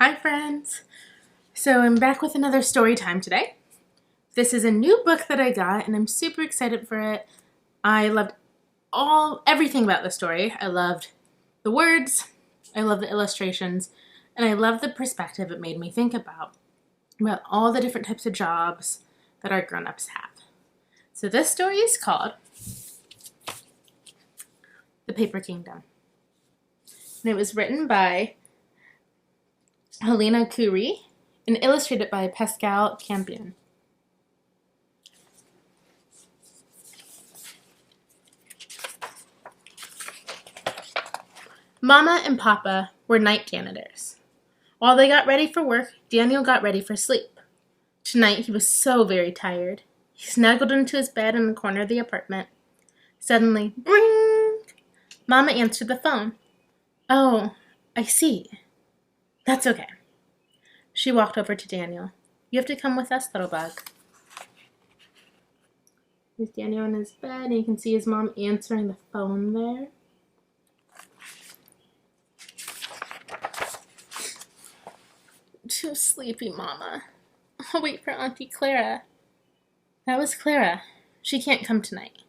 Hi friends! So I'm back with another story time today. This is a new book that I got and I'm super excited for it. I loved everything about the story. I loved the words, I loved the illustrations, and I loved the perspective it made me think about all the different types of jobs that our grown-ups have. So this story is called The Paper Kingdom. And it was written by Helena and illustrated by Pascal Campion. Mama and Papa were night janitors. While they got ready for work, Daniel got ready for sleep. Tonight he was so very tired. He snuggled into his bed in the corner of the apartment. Suddenly, bring! Mama answered the phone. Oh, I see. That's okay. She walked over to Daniel. You have to come with us, little bug. There's Daniel in his bed, and you can see his mom answering the phone there. Too sleepy, Mama. I'll wait for Auntie Clara. That was Clara. She can't come tonight.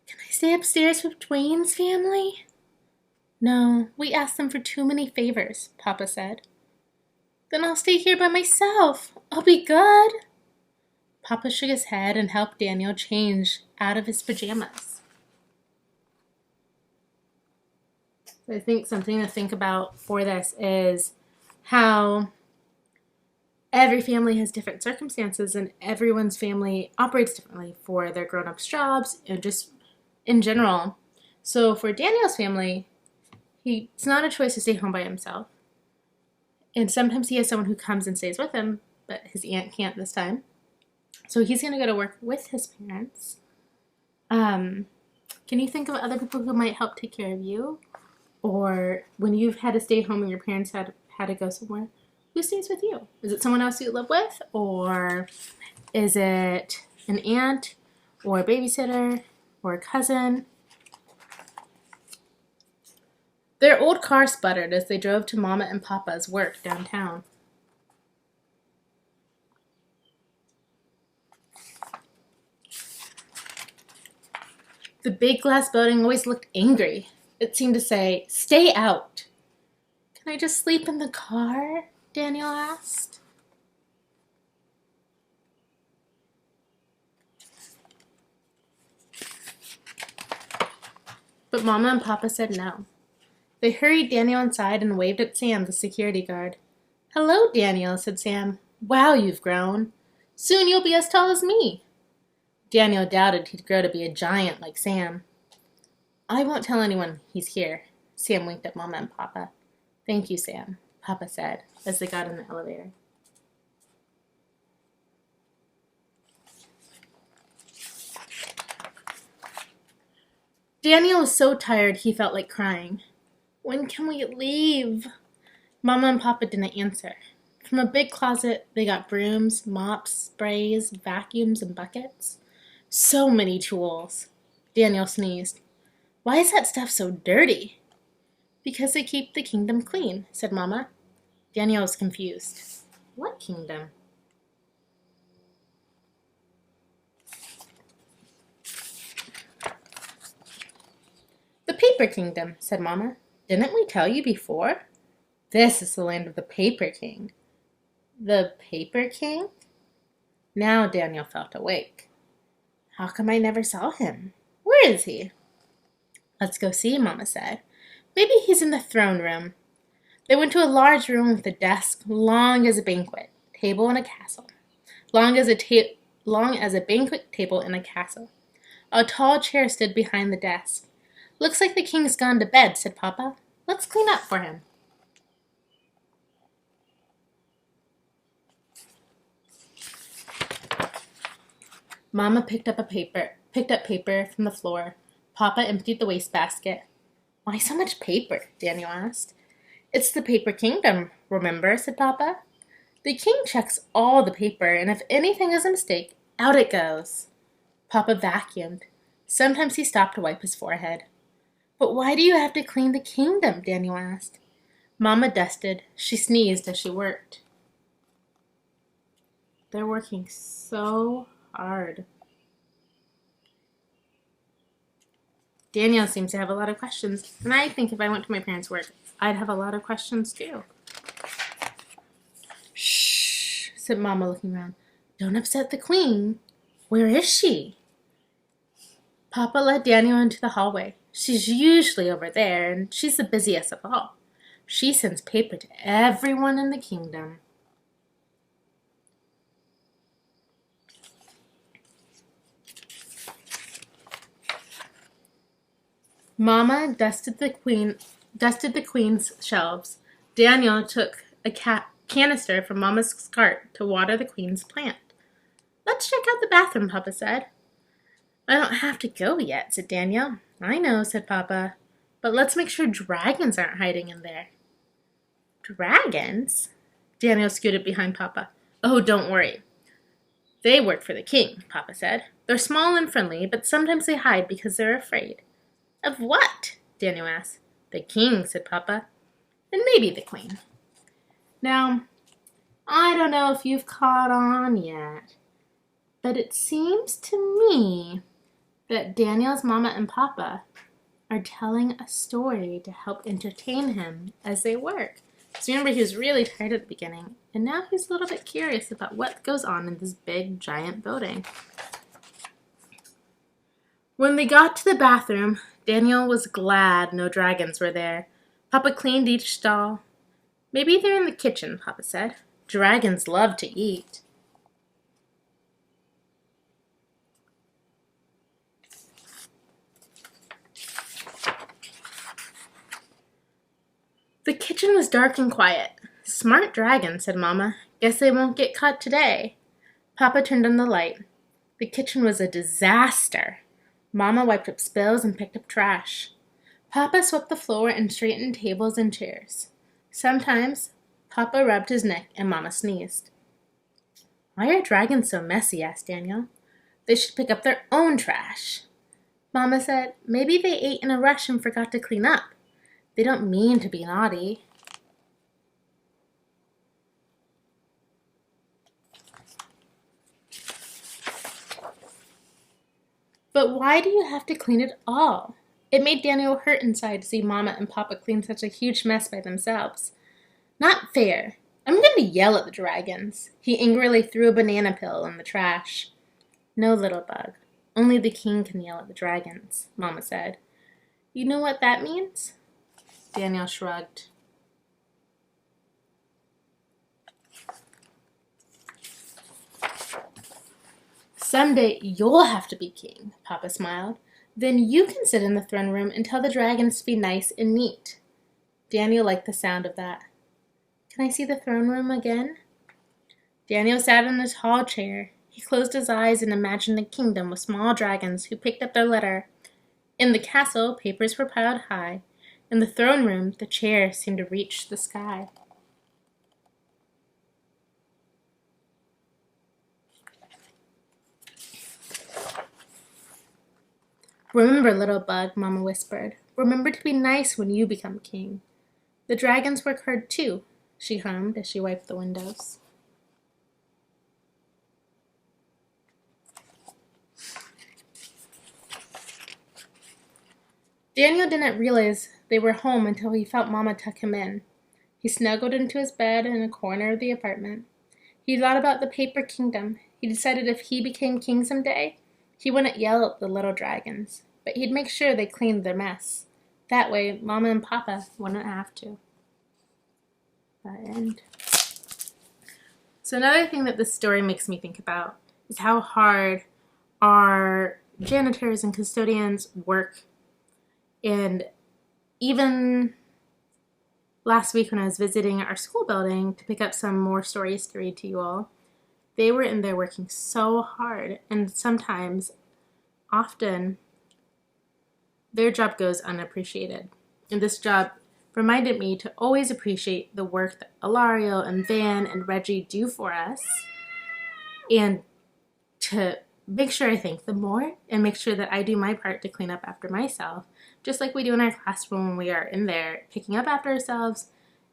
Can I stay upstairs with Dwayne's family? No, we asked them for too many favors, Papa said. Then I'll stay here by myself. I'll be good. Papa shook his head and helped Daniel change out of his pajamas. I think something to think about for this is how every family has different circumstances and everyone's family operates differently for their grown-ups jobs and just in general. So for Daniel's family, it's not a choice to stay home by himself. And sometimes he has someone who comes and stays with him, but his aunt can't this time. So he's going to go to work with his parents. Can you think of other people who might help take care of you? Or when you've had to stay home and your parents had to go somewhere, who stays with you? Is it someone else you live with? Or is it an aunt or a babysitter or a cousin? Their old car sputtered as they drove to Mama and Papa's work downtown. The big glass building always looked angry. It seemed to say, "Stay out." Can I just sleep in the car? Daniel asked. But Mama and Papa said no. They hurried Daniel inside and waved at Sam, the security guard. Hello, Daniel, said Sam. Wow, you've grown. Soon you'll be as tall as me. Daniel doubted he'd grow to be a giant like Sam. I won't tell anyone he's here. Sam winked at Mama and Papa. Thank you, Sam, Papa said as they got in the elevator. Daniel was so tired he felt like crying. When can we leave? Mama and Papa didn't answer. From a big closet, they got brooms, mops, sprays, vacuums, and buckets. So many tools. Daniel sneezed. Why is that stuff so dirty? Because they keep the kingdom clean, said Mama. Daniel was confused. What kingdom? The Paper Kingdom, said Mama. Didn't we tell you before? This is the land of the Paper King. The Paper King? Now Daniel felt awake. How come I never saw him? Where is he? Let's go see, Mama said. Maybe he's in the throne room. They went to a large room with a desk long as a banquet table in a castle. Long as a banquet table in a castle. A tall chair stood behind the desk. Looks like the king's gone to bed, said Papa. Let's clean up for him. Mama picked up paper from the floor. Papa emptied the wastebasket. Why so much paper? Daniel asked. It's the Paper Kingdom, remember, said Papa. The king checks all the paper, and if anything is a mistake, out it goes. Papa vacuumed. Sometimes he stopped to wipe his forehead. But why do you have to clean the kingdom? Daniel asked. Mama dusted. She sneezed as she worked. They're working so hard. Daniel seems to have a lot of questions, and I think if I went to my parents' work, I'd have a lot of questions too. Shh, said Mama, looking around. Don't upset the queen. Where is she? Papa led Daniel into the hallway. She's usually over there, and she's the busiest of all. She sends paper to everyone in the kingdom. Mama dusted the queen's shelves. Daniel took a canister from Mama's cart to water the queen's plant. Let's check out the bathroom, Papa said. I don't have to go yet, said Daniel. I know, said Papa. But let's make sure dragons aren't hiding in there. Dragons? Daniel scooted behind Papa. Oh, don't worry. They work for the king, Papa said. They're small and friendly, but sometimes they hide because they're afraid. Of what? Daniel asked. The king, said Papa. And maybe the queen. Now, I don't know if you've caught on yet, but it seems to me that Daniel's Mama and Papa are telling a story to help entertain him as they work. So remember, he was really tired at the beginning, and now he's a little bit curious about what goes on in this big, giant building. When they got to the bathroom, Daniel was glad no dragons were there. Papa cleaned each stall. Maybe they're in the kitchen, Papa said. Dragons love to eat. The kitchen was dark and quiet. Smart dragon, said Mama. Guess they won't get caught today. Papa turned on the light. The kitchen was a disaster. Mama wiped up spills and picked up trash. Papa swept the floor and straightened tables and chairs. Sometimes, Papa rubbed his neck and Mama sneezed. Why are dragons so messy? Asked Daniel. They should pick up their own trash. Mama said, maybe they ate in a rush and forgot to clean up. They don't mean to be naughty. But why do you have to clean it all? It made Daniel hurt inside to see Mama and Papa clean such a huge mess by themselves. Not fair. I'm going to yell at the dragons. He angrily threw a banana peel in the trash. No, little bug. Only the king can yell at the dragons, Mama said. You know what that means? Daniel shrugged. Someday you'll have to be king, Papa smiled. Then you can sit in the throne room and tell the dragons to be nice and neat. Daniel liked the sound of that. Can I see the throne room again? Daniel sat in a tall chair. He closed his eyes and imagined a kingdom with small dragons who picked up their litter. In the castle, papers were piled high. In the throne room, the chairs seemed to reach the sky. Remember, little bug, Mama whispered. Remember to be nice when you become king. The dragons work hard too, she hummed as she wiped the windows. Daniel didn't realize they were home until he felt Mama tuck him in. He snuggled into his bed in a corner of the apartment. He thought about the paper kingdom. He decided if he became king someday, he wouldn't yell at the little dragons, but he'd make sure they cleaned their mess. That way, Mama and Papa wouldn't have to. The end. So another thing that this story makes me think about is how hard our janitors and custodians work. And even last week when I was visiting our school building to pick up some more stories to read to you all, they were in there working so hard, and sometimes, often, their job goes unappreciated. And this job reminded me to always appreciate the work that Ilario and Van and Reggie do for us, and to make sure I thank them more, and make sure that I do my part to clean up after myself, just like we do in our classroom when we are in there picking up after ourselves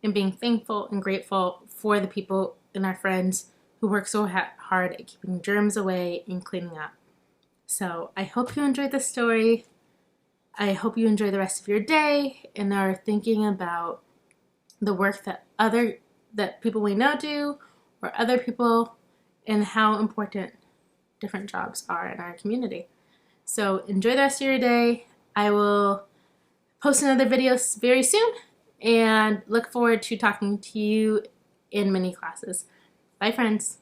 and being thankful and grateful for the people and our friends who work so hard at keeping germs away and cleaning up. So I hope you enjoyed this story. I hope you enjoy the rest of your day and are thinking about the work that people we know do, or other people, and how important different jobs are in our community. So enjoy the rest of your day. I will post another video very soon and look forward to talking to you in mini classes. Bye, friends.